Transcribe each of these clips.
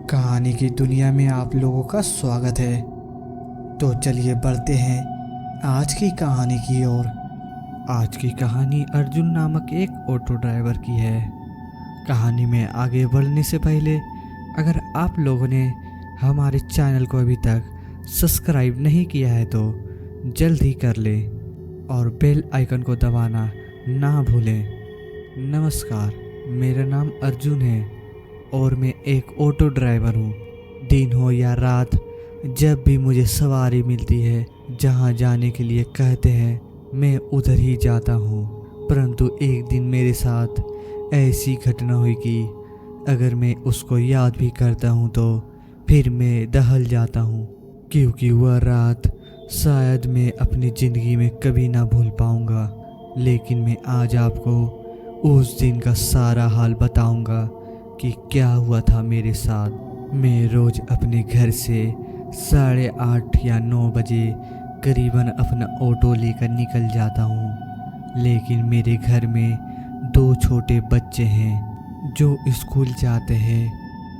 कहानी की दुनिया में आप लोगों का स्वागत है। तो चलिए बढ़ते हैं आज की कहानी की ओर। आज की कहानी अर्जुन नामक एक ऑटो ड्राइवर की है। कहानी में आगे बढ़ने से पहले अगर आप लोगों ने हमारे चैनल को अभी तक सब्सक्राइब नहीं किया है तो जल्द ही कर लें और बेल आइकन को दबाना ना भूलें। नमस्कार, मेरा नाम अर्जुन है और मैं एक ऑटो ड्राइवर हूँ। दिन हो या रात, जब भी मुझे सवारी मिलती है, जहाँ जाने के लिए कहते हैं, मैं उधर ही जाता हूँ। परंतु एक दिन मेरे साथ ऐसी घटना हुई कि अगर मैं उसको याद भी करता हूँ तो फिर मैं दहल जाता हूँ, क्योंकि वह रात शायद मैं अपनी ज़िंदगी में कभी ना भूल पाऊँगा। लेकिन मैं आज आपको उस दिन का सारा हाल बताऊँगा कि क्या हुआ था मेरे साथ। मैं रोज़ अपने घर से 8:30 या 9 बजे करीबन अपना ऑटो लेकर निकल जाता हूँ। लेकिन मेरे घर में 2 छोटे बच्चे हैं जो स्कूल जाते हैं।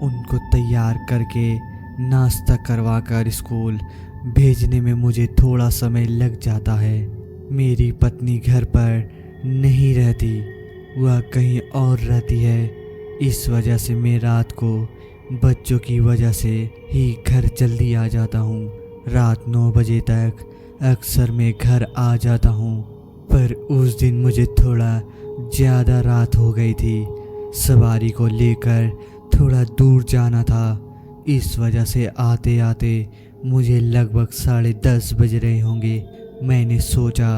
उनको तैयार करके नाश्ता करवा कर स्कूल भेजने में मुझे थोड़ा समय लग जाता है। मेरी पत्नी घर पर नहीं रहती, वह कहीं और रहती है। इस वजह से मैं रात को बच्चों की वजह से ही घर जल्दी आ जाता हूँ। रात 9 बजे तक अक्सर मैं घर आ जाता हूँ, पर उस दिन मुझे थोड़ा ज़्यादा रात हो गई थी। सवारी को लेकर थोड़ा दूर जाना था, इस वजह से आते आते मुझे लगभग 10:30 बज रहे होंगे। मैंने सोचा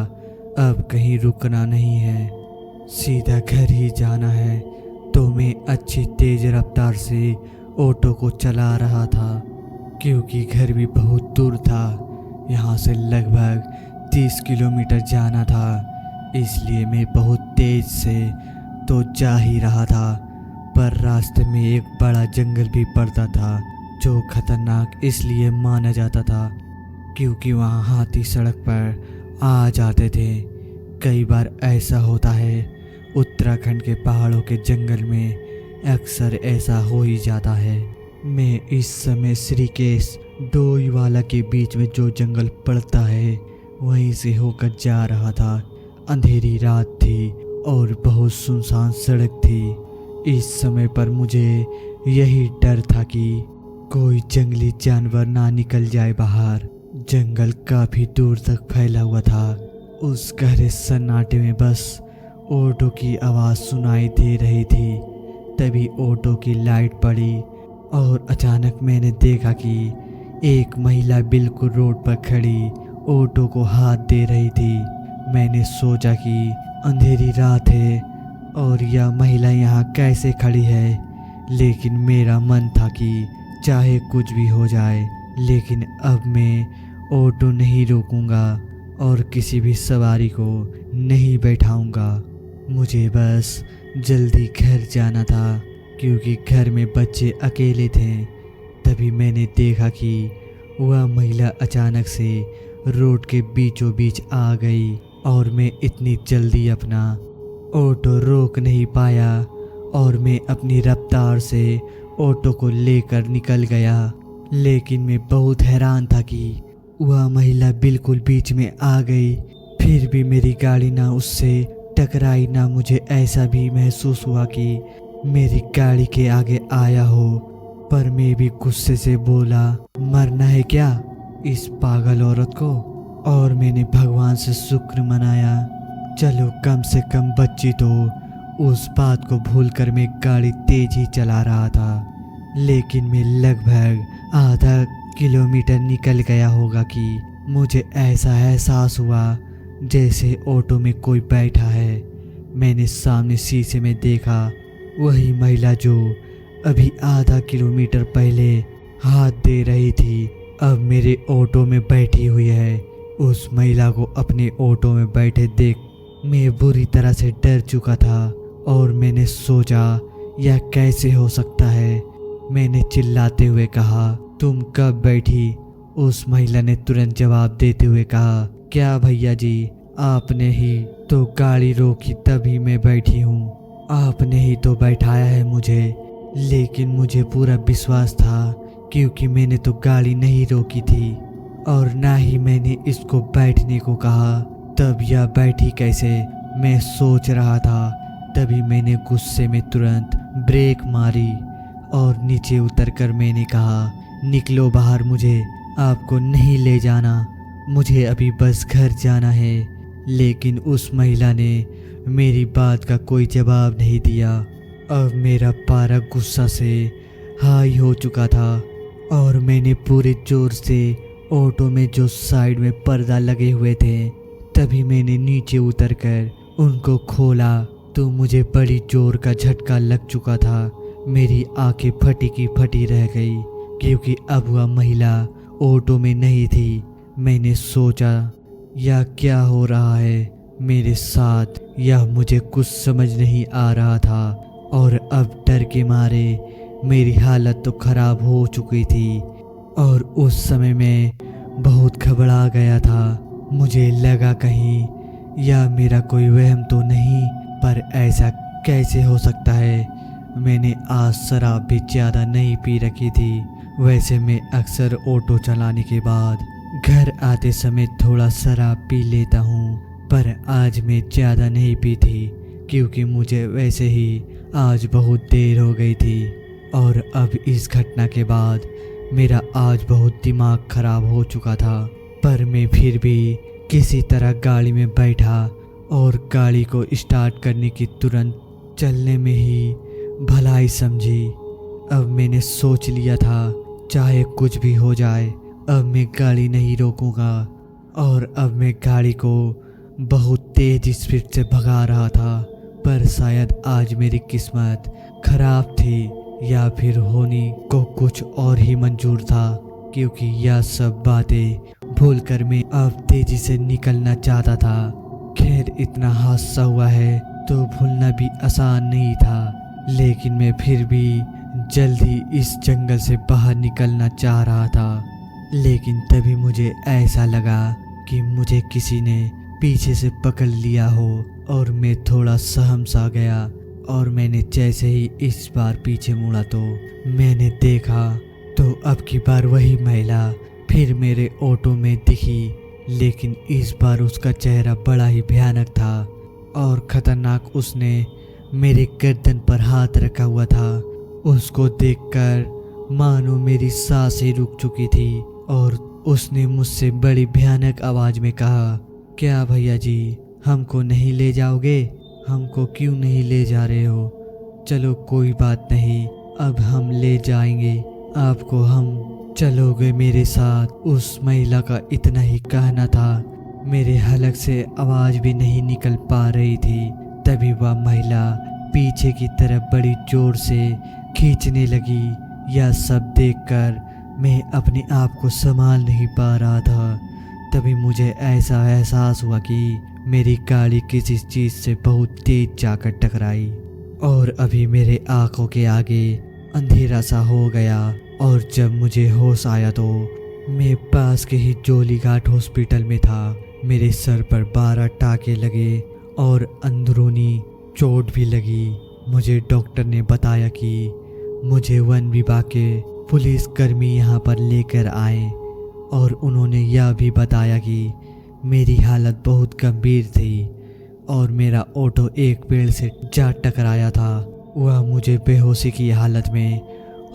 अब कहीं रुकना नहीं है, सीधा घर ही जाना है। तो मैं अच्छी तेज रफ्तार से ऑटो को चला रहा था, क्योंकि घर भी बहुत दूर था। यहाँ से लगभग 30 किलोमीटर जाना था, इसलिए मैं बहुत तेज से तो जा ही रहा था। पर रास्ते में एक बड़ा जंगल भी पड़ता था, जो खतरनाक इसलिए माना जाता था क्योंकि वहाँ हाथी सड़क पर आ जाते थे। कई बार ऐसा होता है, उत्तराखंड के पहाड़ों के जंगल में अक्सर ऐसा हो ही जाता है। मैं इस समय श्रीकेश डोईवाला के बीच में जो जंगल पड़ता है वहीं से होकर जा रहा था। अंधेरी रात थी और बहुत सुनसान सड़क थी। इस समय पर मुझे यही डर था कि कोई जंगली जानवर ना निकल जाए बाहर। जंगल काफ़ी दूर तक फैला हुआ था। उस गहरे सन्नाटे में बस ऑटो की आवाज़ सुनाई दे रही थी। तभी ऑटो की लाइट पड़ी और अचानक मैंने देखा कि एक महिला बिल्कुल रोड पर खड़ी ऑटो को हाथ दे रही थी। मैंने सोचा कि अंधेरी रात है और यह महिला यहाँ कैसे खड़ी है, लेकिन मेरा मन था कि चाहे कुछ भी हो जाए, लेकिन अब मैं ऑटो नहीं रोकूंगा और किसी भी सवारी को नहीं बैठाऊंगा। मुझे बस जल्दी घर जाना था, क्योंकि घर में बच्चे अकेले थे। तभी मैंने देखा कि वह महिला अचानक से रोड के बीचों बीच आ गई और मैं इतनी जल्दी अपना ऑटो रोक नहीं पाया और मैं अपनी रफ्तार से ऑटो को लेकर निकल गया। लेकिन मैं बहुत हैरान था कि वह महिला बिल्कुल बीच में आ गई, फिर भी मेरी गाड़ी ना उससे टकराई ना मुझे ऐसा भी महसूस हुआ कि मेरी गाड़ी के आगे आया हो। पर मैं भी गुस्से से बोला, मरना है क्या इस पागल औरत को? और मैंने भगवान से शुक्र मनाया, चलो कम से कम बच्ची तो। उस बात को भूलकर मैं गाड़ी तेज ही चला रहा था। लेकिन मैं लगभग आधा किलोमीटर निकल गया होगा कि मुझे ऐसा एहसास हुआ जैसे ऑटो में कोई बैठा है। मैंने सामने शीशे में देखा वही महिला जो अभी आधा किलोमीटर पहले हाथ दे रही थी, अब मेरे ऑटो में बैठी हुई है। उस महिला को अपने ऑटो में बैठे देख मैं बुरी तरह से डर चुका था और मैंने सोचा यह कैसे हो सकता है। मैंने चिल्लाते हुए कहा, तुम कब बैठी? उस महिला ने तुरंत जवाब देते हुए कहा, क्या भैया जी, आपने ही तो गाड़ी रोकी तभी मैं बैठी हूँ। आपने ही तो बैठाया है मुझे, लेकिन मुझे पूरा विश्वास था क्योंकि मैंने तो गाड़ी नहीं रोकी थी और ना ही मैंने इसको बैठने को कहा। तब यह बैठी कैसे, मैं सोच रहा था। तभी मैंने गुस्से में तुरंत ब्रेक मारी और नीचे उतरकर मैंने कहा, निकलो बाहर, मुझे आपको नहीं ले जाना, मुझे अभी बस घर जाना है। लेकिन उस महिला ने मेरी बात का कोई जवाब नहीं दिया। अब मेरा पारा गुस्सा से हाई हो चुका था और मैंने पूरे जोर से ऑटो में जो साइड में पर्दा लगे हुए थे, तभी मैंने नीचे उतरकर उनको खोला तो मुझे बड़ी जोर का झटका लग चुका था। मेरी आंखें फटी की फटी रह गई क्योंकि अब वह महिला ऑटो में नहीं थी। मैंने सोचा यह क्या हो रहा है मेरे साथ, यह मुझे कुछ समझ नहीं आ रहा था और अब डर के मारे मेरी हालत तो खराब हो चुकी थी और उस समय मैं बहुत घबरा गया था। मुझे लगा कहीं यह मेरा कोई वहम तो नहीं, पर ऐसा कैसे हो सकता है। मैंने आज शराब भी ज़्यादा नहीं पी रखी थी। वैसे मैं अक्सर ऑटो चलाने के बाद घर आते समय थोड़ा शराब पी लेता हूँ, पर आज मैं ज़्यादा नहीं पी थी क्योंकि मुझे वैसे ही आज बहुत देर हो गई थी। और अब इस घटना के बाद मेरा आज बहुत दिमाग खराब हो चुका था, पर मैं फिर भी किसी तरह गाड़ी में बैठा और गाड़ी को स्टार्ट करने की तुरंत चलने में ही भलाई समझी। अब मैंने सोच लिया था चाहे कुछ भी हो जाए, अब मैं गाड़ी नहीं रोकूंगा। और अब मैं गाड़ी को बहुत तेज स्पीड से भगा रहा था, पर शायद आज मेरी किस्मत खराब थी या फिर होनी को कुछ और ही मंजूर था, क्योंकि यह सब बातें भूलकर मैं अब तेजी से निकलना चाहता था। खैर इतना हादसा हुआ है तो भूलना भी आसान नहीं था, लेकिन मैं फिर भी जल्दी इस जंगल से बाहर निकलना चाह रहा था। लेकिन तभी मुझे ऐसा लगा कि मुझे किसी ने पीछे से पकड़ लिया हो और मैं थोड़ा सहम सा गया और मैंने जैसे ही इस बार पीछे मुड़ा तो मैंने देखा तो अब की बार वही महिला फिर मेरे ऑटो में दिखी, लेकिन इस बार उसका चेहरा बड़ा ही भयानक था और खतरनाक। उसने मेरे गर्दन पर हाथ रखा हुआ था। उसको देखकर मानो मेरी सांसें रुक चुकी थी और उसने मुझसे बड़ी भयानक आवाज में कहा, क्या भैया जी हमको नहीं ले जाओगे? हमको क्यों नहीं ले जा रहे हो? चलो कोई बात नहीं, अब हम ले जाएंगे आपको, हम चलोगे मेरे साथ? उस महिला का इतना ही कहना था। मेरे हलक से आवाज भी नहीं निकल पा रही थी। तभी वह महिला पीछे की तरफ बड़ी जोर से खींचने लगी। यह सब देखकर मैं अपने आप को संभाल नहीं पा रहा था। तभी मुझे ऐसा एहसास हुआ कि मेरी गाड़ी किसी चीज़ से बहुत तेज जाकर टकराई और अभी मेरे आंखों के आगे अंधेरा सा हो गया। और जब मुझे होश आया तो मैं पास के ही जोलीघाट हॉस्पिटल में था। मेरे सर पर 12 टाँके लगे और अंदरूनी चोट भी लगी। मुझे डॉक्टर ने बताया कि मुझे वन विभाग के पुलिसकर्मी यहाँ पर लेकर आए और उन्होंने यह भी बताया कि मेरी हालत बहुत गंभीर थी और मेरा ऑटो एक पेड़ से जा टकराया था। वह मुझे बेहोशी की हालत में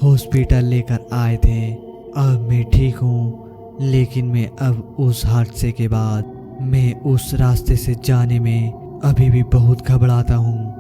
हॉस्पिटल लेकर आए थे। अब मैं ठीक हूँ, लेकिन मैं अब उस हादसे के बाद मैं उस रास्ते से जाने में अभी भी बहुत घबराता हूँ।